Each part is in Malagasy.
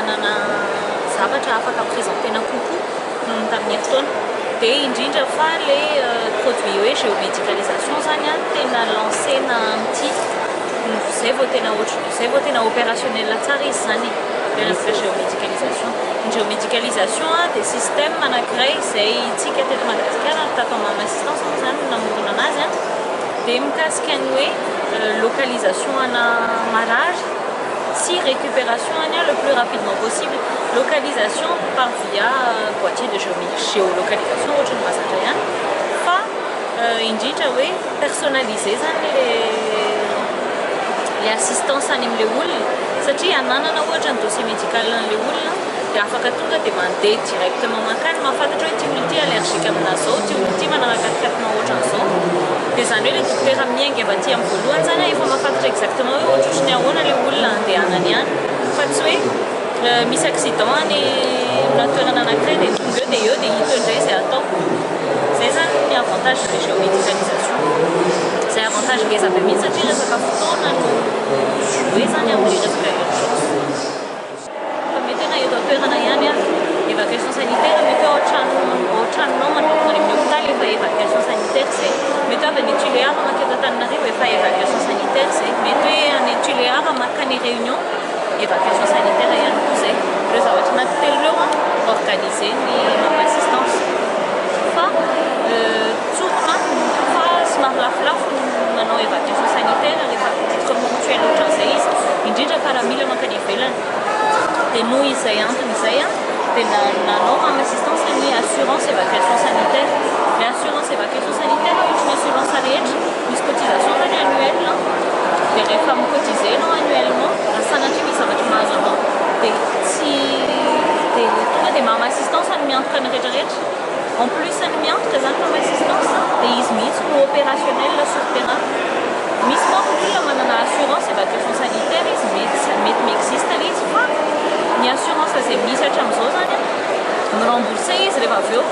manana zavatra afaka présenténa kokoa noho tamin'ny fotoana. Dia indrindra fa le produit hoe géomédicalisation zany a tena lancena amin'ity zay vao tena opérationnel tsara izy zany le resaka géomédicalisation. Ny géomédicalisation dia système anankiray izay tsika teto Madagasikara tatao amin'ny assistance zany namorona anazy a. Dia mikasika ny hoe localisation ana marary si récupération le plus rapidement possible. Localisation par via boîtier de géolocalisation ohatry ny mazatra ihany fa indrindra hoe personnalisé zany le assistance any amin'le olona satria ananana ohatra ny dossier médical an'le olona dia afaka tonga dia mandeha directement mankany mahafantatra hoe ty olona ty allergique amina zao, ty olona ty manaraka traitement ohatran'izao. Dia zany hoe le dokotera miainga avy aty amin'ny voalohany zany efa mahafantatra exactement hoe ohatrotry ahoana le olona andehanany ihany fa tsy hoe misy accident any amina toerana anankiray dia tonga dia eo dia hita indray izay atao. Zay zany ny avantage de géomédicalisation. Zay avantage ngeza be mihitsy satria resaka fotoana no hoe zany amin'ny resaka urgence. Fa mety na eto an-toerana ihany a évacuation sanitaire mety hoe ao tranonao manokana amin'ny hôpital efa évacuation sanitaire zay. Mety hoe avy any Tuléar mankeo Antananarivo efa évacuation sanitaire zay. Mety hoe any Tuléar mankany Réunion évacuation sanitaire ihany koa zay. Ireo zavatra anaty telo eo organisé ny assistance. Fa tsorona fa somary lafolafo manao évacuation sanitaire rehefa titre ponctuel ohatran'izay izy indrindra fa raha mila mankany ivelany. Dia noho izay antony izay a dia nanao amin'ny assistance ny assurance évacuation sanitaire. Le assurance évacuation sanitaire ohatry ny assurance rehetra misy cotisation zany annuelle dia rehefa micotiser anao annuellement sanatria misy zavatra mahazo anao dia tsy dia tonga dia mamy assistance ny miantoka ny rehetrarehetra. En plus ny miantoka zany mamy assistance dia izy mihitsy no opérationnel sur terrain. Misy moa olona manana assurance évacuation sanitaire izy mety miexiste le izy fa ny assurance izay misy hatramin'izao zany mirembourse izy rehefa avy eo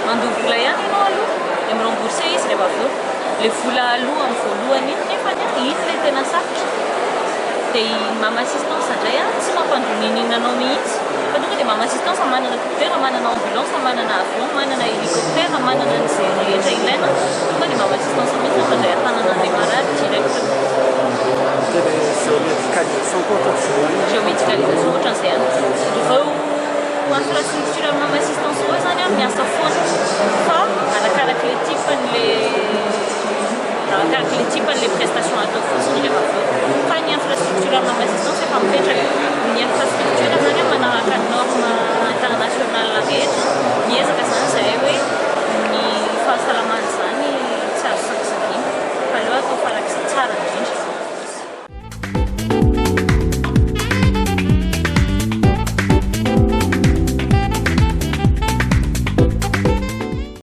mandoha vola ihany ianao aloha dia mirembourse izy rehefa avy eo le vola aloha amin'ny voalohany iny nefa iny le tena sarotra. Dia mamy assistance indray tsy mampandroninina anao mihitsy fa tonga dia mamy assistance manana dokotera, manana ambulance, manana avion, manana hélicoptère, manana an'izay rehetra ilaina. Tonga dia mamy assistance mihitsy mandray atanana an'ilay marary directement. Géomédicalisation ohatran'izay ihany. Vao infrastructure amin'ny mamy assistance koa zany miasa foana fa arakaraka le type le prestation atao fotsiny rehefa avy eo. Fa ny infrastructure amin'ny mamy assistance efa mipetraka.